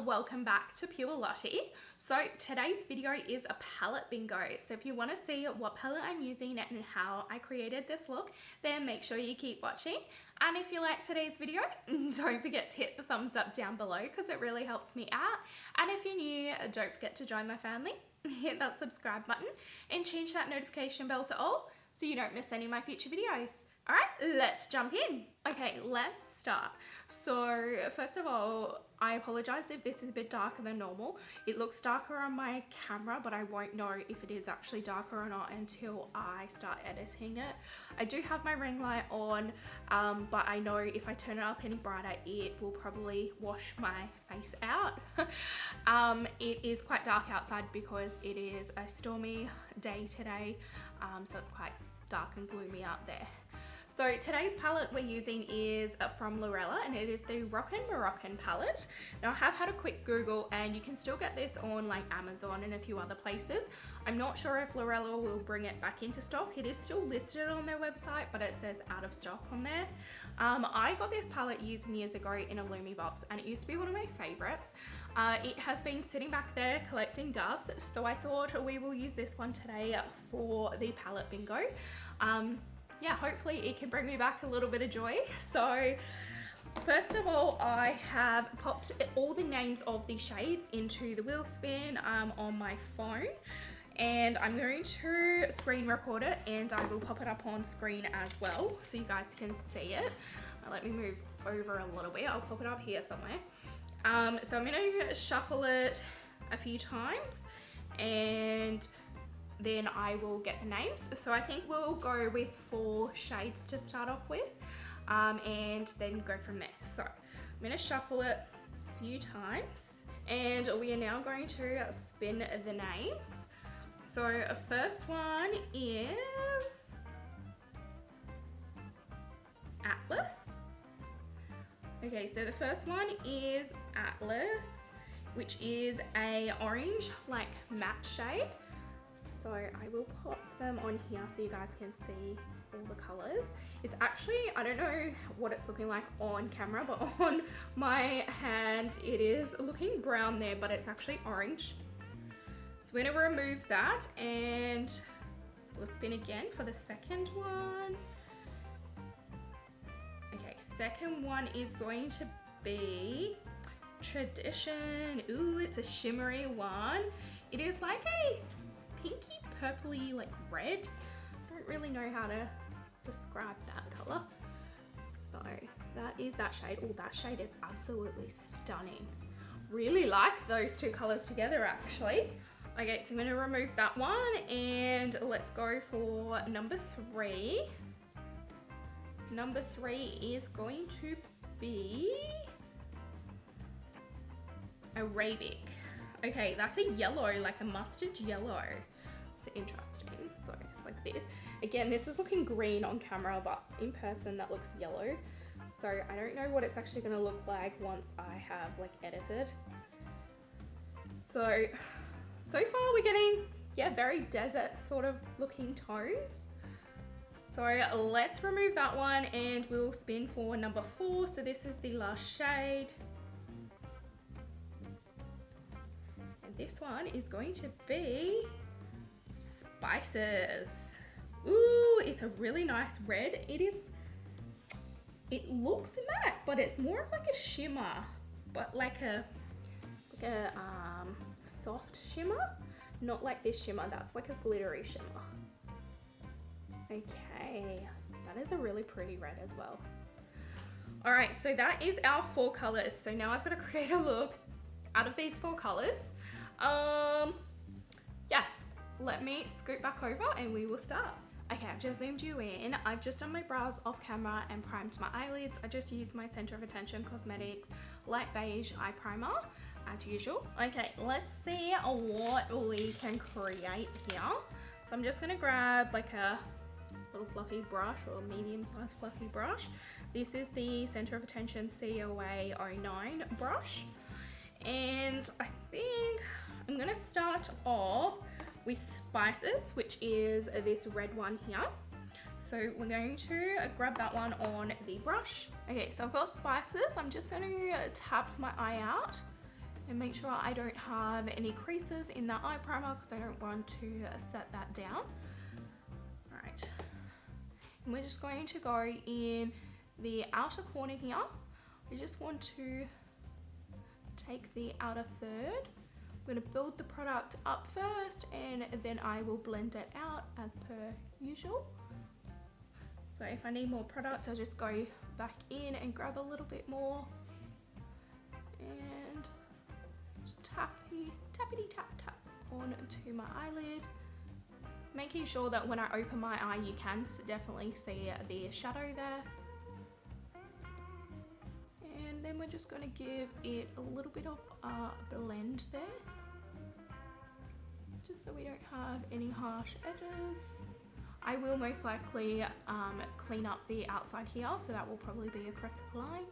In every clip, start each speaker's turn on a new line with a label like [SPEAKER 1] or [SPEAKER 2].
[SPEAKER 1] welcome back to Pure Lottie. So today's video is a palette bingo. So if you want to see what palette I'm using and how I created this look, then make sure you keep watching. And if you like today's video, don't forget to hit the thumbs up down below because it really helps me out. And if you're new, don't forget to join my family. Hit that subscribe button and change that notification bell to all so you don't miss any of my future videos. Alright, let's jump in. Okay, let's start. So first of all, I apologize if this is a bit darker than normal. It looks darker on my camera, but I won't know if it is actually darker or not until I start editing it. I do have my ring light on, but I know if I turn it up any brighter, it will probably wash my face out. It is quite dark outside because it is a stormy day today, so it's quite dark and gloomy out there. So today's palette we're using is from Lurella and it is the Rockin Moroccan palette. Now I have had a quick Google and you can still get this on like Amazon and a few other places. I'm not sure if Lurella will bring it back into stock. It is still listed on their website, but it says out of stock on there. I got this palette years and years ago in a Lumi box and it used to be one of my favorites. It has been sitting back there collecting dust, so I thought we will use this one today for the palette bingo. Yeah, hopefully it can bring me back a little bit of joy. So first of all, I have popped all the names of the shades into the wheel spin on my phone, and I'm going to screen record it and I will pop it up on screen as well so you guys can see it. Let me move over a little bit. I'll pop it up here somewhere. So I'm going to shuffle it a few times and then I will get the names. So I think we'll go with 4 shades to start off with, and then go from there. So I'm going to shuffle it a few times and we are now going to spin the names. So first one is Atlas. Okay, so the first one is Atlas, which is a orange like matte shade. So I will pop them on here so you guys can see all the colors. It's actually, I don't know what it's looking like on camera, but on my hand it is looking brown there, but it's actually orange. So we're gonna remove that and we'll spin again for the second one. Okay, second one is going to be Tradition. Ooh, it's a shimmery one. It is like a pinky purpley like red. Don't really know how to describe that color. So that is that shade. Oh, that shade is absolutely stunning. Really like those two colors together actually. Okay, so I'm going to remove that one and let's go for number 3. Number 3 is going to be Arabic. Okay, that's a yellow, like a mustard yellow. It's interesting. So it's like this. Again, this is looking green on camera, but in person that looks yellow. So I don't know what it's actually going to look like once I have like edited. So far we're getting, yeah, very desert sort of looking tones. So let's remove that one and we'll spin for number 4. So this is the last shade. And this one is going to be Spices. Ooh, it's a really nice red. It looks matte, but it's more of like a shimmer, but like a soft shimmer, not like this shimmer. That's like a glittery shimmer. Okay, that is a really pretty red as well. All right, so that is our 4 colors. So now I've got to create a look out of these 4 colors. Yeah, let me scoot back over and we will start. Okay, I've just zoomed you in. I've just done my brows off camera and primed my eyelids. I just used my Center of Attention Cosmetics Light Beige Eye Primer as usual. Okay, let's see what we can create here. So I'm just gonna grab like a little fluffy brush or medium-sized fluffy brush. This is the Center of Attention COA 09 brush. And I think I'm gonna start off with Spices, which is this red one here. So we're going to grab that one on the brush. Okay, so I've got Spices. I'm just going to tap my eye out and make sure I don't have any creases in that eye primer because I don't want to set that down. Alright, and we're just going to go in the outer corner here. I just want to take the outer third. I'm going to build the product up first and then I will blend it out as per usual. So if I need more product, I'll just go back in and grab a little bit more and just tappity tap tap onto my eyelid, making sure that when I open my eye you can definitely see the shadow there. And then we're just going to give it a little bit of a blend there, just so we don't have any harsh edges. I will most likely clean up the outside here, so that will probably be a crescent line.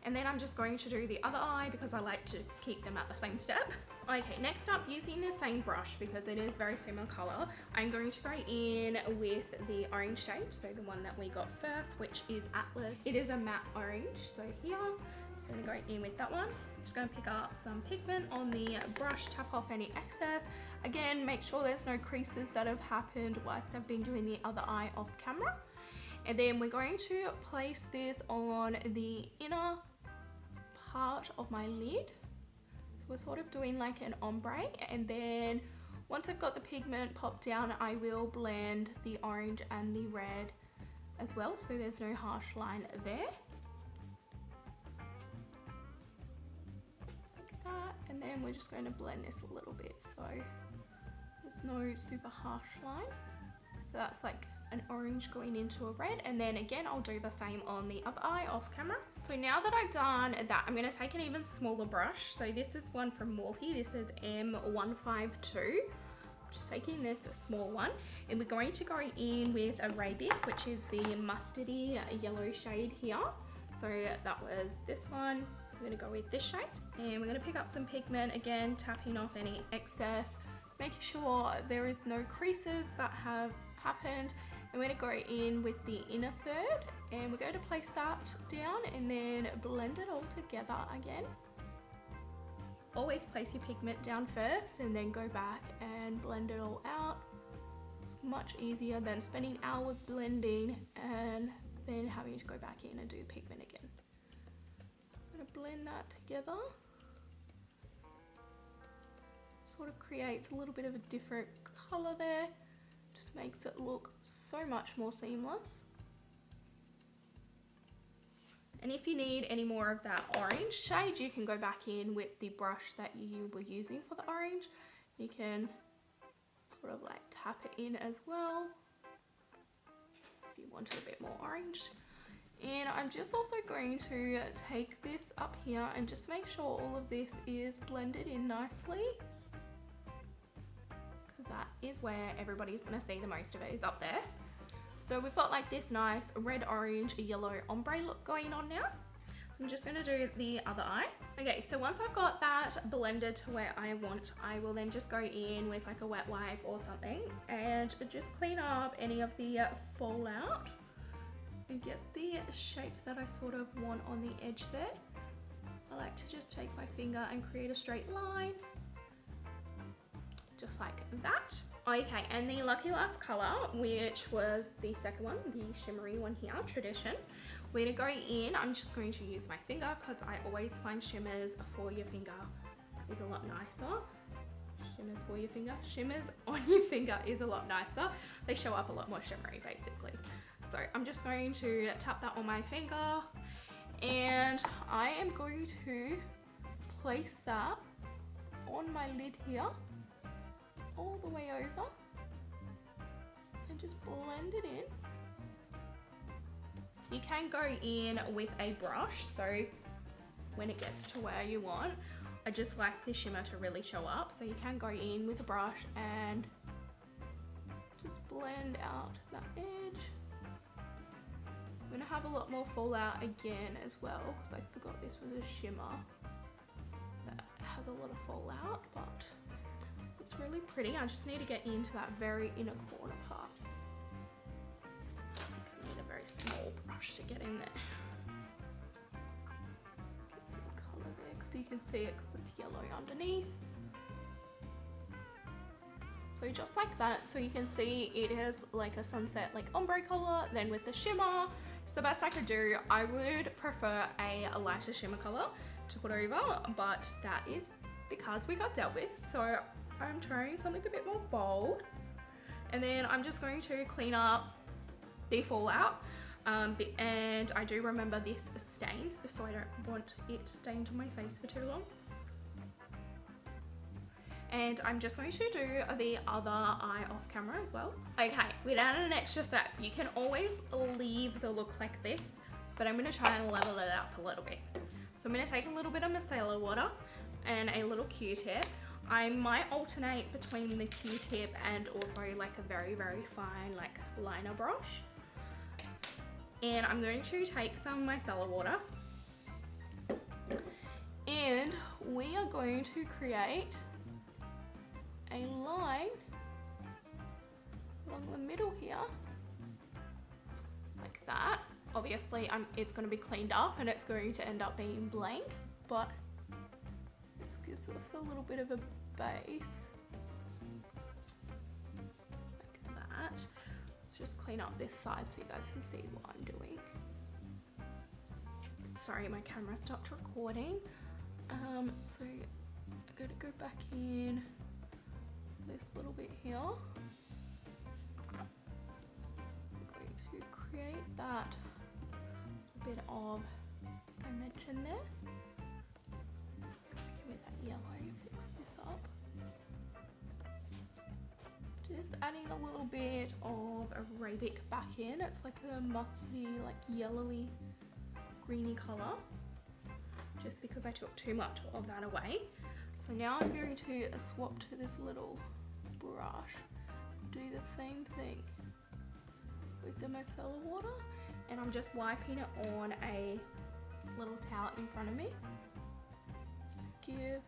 [SPEAKER 1] And then I'm just going to do the other eye because I like to keep them at the same step. Okay, next up, using the same brush because it is very similar color, I'm going to go in with the orange shade, so the one that we got first, which is Atlas. It is a matte orange, so here, just gonna go in with that one. Just gonna pick up some pigment on the brush, tap off any excess. Again, make sure there's no creases that have happened whilst I've been doing the other eye off camera. And then we're going to place this on the inner part of my lid. So we're sort of doing like an ombre, and then once I've got the pigment popped down, I will blend the orange and the red as well, so there's no harsh line there. Like that, and then we're just going to blend this a little bit so there's no super harsh line. So that's like an orange going into a red, and then again I'll do the same on the other eye off camera. So now that I've done that, I'm going to take an even smaller brush. So this is one from Morphe, this is M152. Just taking this small one, and we're going to go in with a Rabbit, which is the mustardy yellow shade here. So that was this one. I'm going to go with this shade, and we're going to pick up some pigment, again tapping off any excess, making sure there is no creases that have happened. I'm going to go in with the inner third, and we're going to place that down and then blend it all together again. Always place your pigment down first and then go back and blend it all out. It's much easier than spending hours blending and then having to go back in and do the pigment again. So I'm going to blend that together. Sort of creates a little bit of a different colour there. Just makes it look so much more seamless. And if you need any more of that orange shade, you can go back in with the brush that you were using for the orange. You can sort of like tap it in as well if you wanted a bit more orange. And I'm just also going to take this up here and just make sure all of this is blended in nicely, because that is where everybody's going to see the most of it, is up there. So we've got like this nice red, orange, yellow ombre look going on now. I'm just going to do the other eye. Okay, so once I've got that blended to where I want, I will then just go in with like a wet wipe or something and just clean up any of the fallout and get the shape that I sort of want on the edge there. I like to just take my finger and create a straight line, just like that. Okay, and the lucky last colour, which was the second one, the shimmery one here, Tradition. We're going to go in, I'm just going to use my finger because I always find shimmers for your finger is a lot nicer. Shimmers for your finger, shimmers on your finger is a lot nicer. They show up a lot more shimmery basically. So I'm just going to tap that on my finger, and I am going to place that on my lid here, all the way over, and just blend it in. You can go in with a brush, so when it gets to where you want, I just like the shimmer to really show up, so you can go in with a brush and just blend out that edge. I'm going to have a lot more fallout again as well, because I forgot this was a shimmer that has a lot of fallout, but it's really pretty. I just need to get into that very inner corner part. I need a very small brush to get in there. Get some colour there, because you can see it because it's yellow underneath. So just like that, so you can see it is like a sunset like ombre color. Then with the shimmer, it's the best I could do. I would prefer a lighter shimmer color to put over, but that is the cards we got dealt with. So I'm trying something a bit more bold. And then I'm just going to clean up the fallout. And I do remember this stains, so I don't want it stained on my face for too long. And I'm just going to do the other eye off camera as well. Okay, without an extra step, you can always leave the look like this, but I'm gonna try and level it up a little bit. So I'm gonna take a little bit of micellar water and a little Q-tip. I might alternate between the Q-tip and also like a very, very fine like liner brush. And I'm going to take some micellar water and we are going to create a line along the middle here, like that. Obviously it's going to be cleaned up and it's going to end up being blank, but this gives us a little bit of a base, like that. Let's just clean up this side so you guys can see what I'm doing. Sorry, my camera stopped recording. So I'm going to go back in this little bit here. I'm going to create that bit of dimension there. Give me that yellow, fix this up. Just adding a little bit of Arabic back in. It's like a mustardy, like yellowy, greeny colour. Just because I took too much of that away. So now I'm going to swap to this little brush, do the same thing with the micellar water, and I'm just wiping it on a little towel in front of me. Give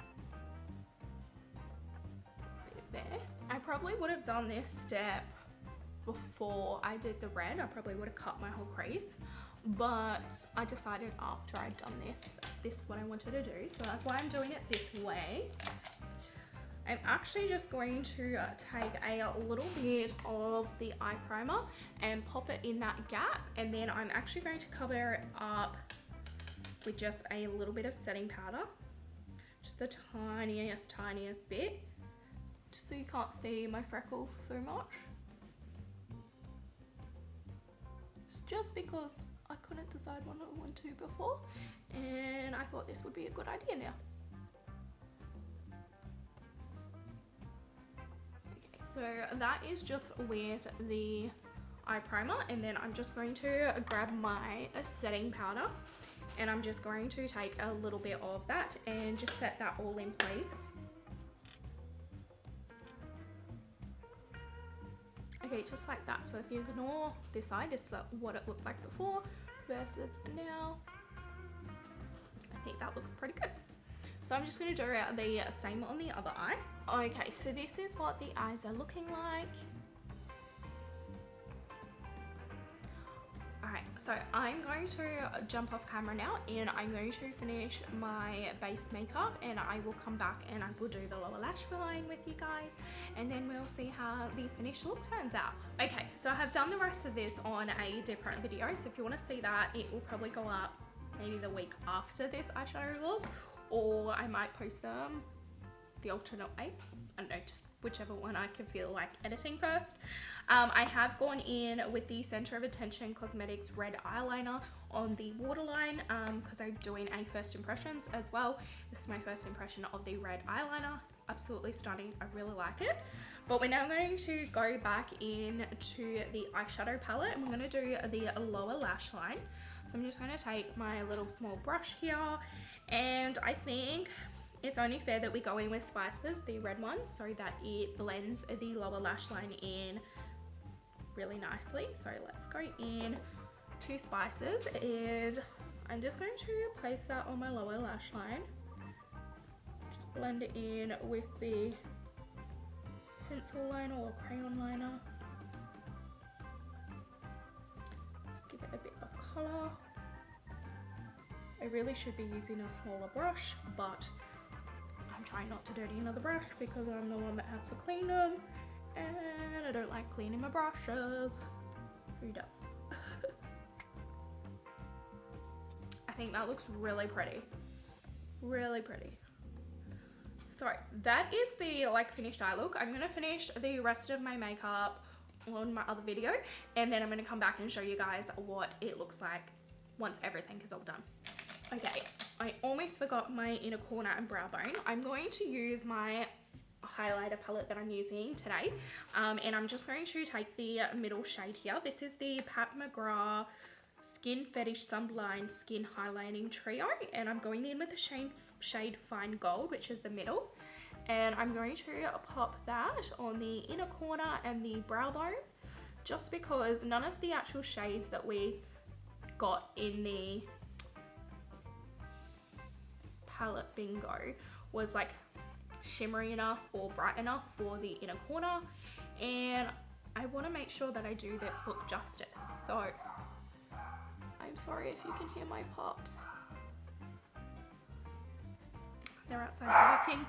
[SPEAKER 1] a bit there. I probably would have done this step before I did the red. I probably would have cut my whole crease, but I decided after I'd done this is what I wanted to do, so that's why I'm doing it this way. I'm actually just going to take a little bit of the eye primer and pop it in that gap, and then I'm actually going to cover it up with just a little bit of setting powder, just the tiniest bit, just so you can't see my freckles so much. Just because I couldn't decide what I wanted to before, and I thought this would be a good idea now. Okay, so that is just with the eye primer, and then I'm just going to grab my setting powder, and I'm just going to take a little bit of that and just set that all in place. Okay, just like that. So if you ignore this side, this is what it looked like before versus now. I think that looks pretty good. So I'm just going to do the same on the other eye. Okay, so this is what the eyes are looking like. Alright, so I'm going to jump off camera now and I'm going to finish my base makeup, and I will come back and I will do the lower lash line with you guys, and then we'll see how the finished look turns out. Okay, so I have done the rest of this on a different video, so if you want to see that, it will probably go up maybe the week after this eyeshadow look, or I might post them the alternate way. I don't know, just whichever one I can feel like editing first. I have gone in with the Center of Attention Cosmetics red eyeliner on the waterline because I'm doing a first impressions as well. This is my first impression of the red eyeliner. Absolutely stunning. I really like it. But we're now going to go back into the eyeshadow palette, and we're going to do the lower lash line. So I'm just going to take my little small brush here, and I think it's only fair that we go in with Spices, the red one, so that it blends the lower lash line in really nicely. So let's go in to Spices, and I'm just going to place that on my lower lash line. Just blend it in with the pencil liner or crayon liner. Just give it a bit of colour. I really should be using a smaller brush, but I'm trying not to dirty another brush because I'm the one that has to clean them, and I don't like cleaning my brushes. Who does? I think that looks really pretty. Really pretty. So that is the like finished eye look. I'm gonna finish the rest of my makeup on my other video, and then I'm gonna come back and show you guys what it looks like once everything is all done. Okay, I almost forgot my inner corner and brow bone. I'm going to use my highlighter palette that I'm using today, and I'm just going to take the middle shade here. This is the Pat McGrath Skin Fetish Sunblind Skin Highlighting Trio, and I'm going in with the shade Fine Gold, which is the middle, and I'm going to pop that on the inner corner and the brow bone, just because none of the actual shades that we got in the palette bingo was like shimmery enough or bright enough for the inner corner, and I want to make sure that I do this look justice. So I'm sorry if you can hear my pups. They're outside barking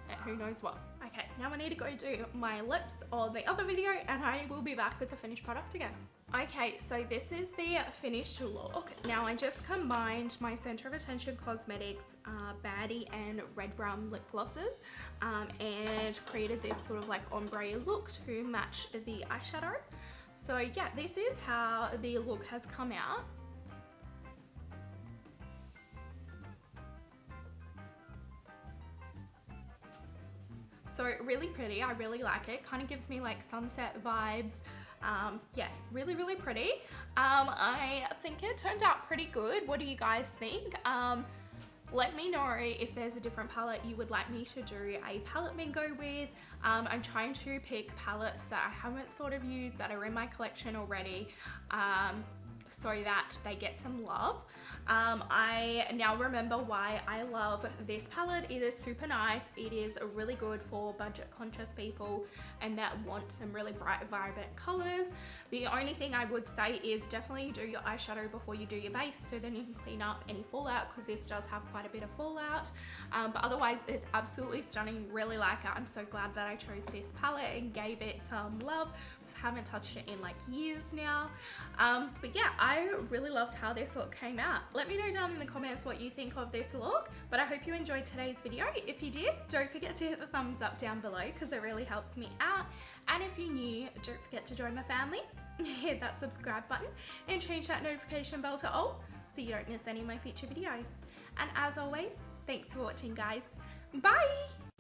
[SPEAKER 1] at who knows what. Okay, now I need to go do my lips on the other video, and I will be back with the finished product again. Okay, so this is the finished look. Now I just combined my Center of Attention Cosmetics Baddie and Red Rum lip glosses, and created this sort of like ombre look to match the eyeshadow. So yeah, this is how the look has come out. So really pretty, I really like it. Kind of gives me like sunset vibes. Yeah, really, really pretty. I think it turned out pretty good. What do you guys think? Let me know if there's a different palette you would like me to do a palette bingo with. I'm trying to pick palettes that I haven't sort of used, that are in my collection already, so that they get some love. I now remember why I love this palette. It is super nice. It is really good for budget conscious people and that want some really bright, vibrant colors. The only thing I would say is definitely do your eyeshadow before you do your base, so then you can clean up any fallout, because this does have quite a bit of fallout. But otherwise it's absolutely stunning. Really like it. I'm so glad that I chose this palette and gave it some love. Just haven't touched it in like years now. But yeah, I really loved how this look came out. Let me know down in the comments what you think of this look, but I hope you enjoyed today's video. If you did, don't forget to hit the thumbs up down below, because it really helps me out. And if you're new, don't forget to join my family. Hit that subscribe button and change that notification bell to all, so you don't miss any of my future videos. And as always, thanks for watching, guys. Bye!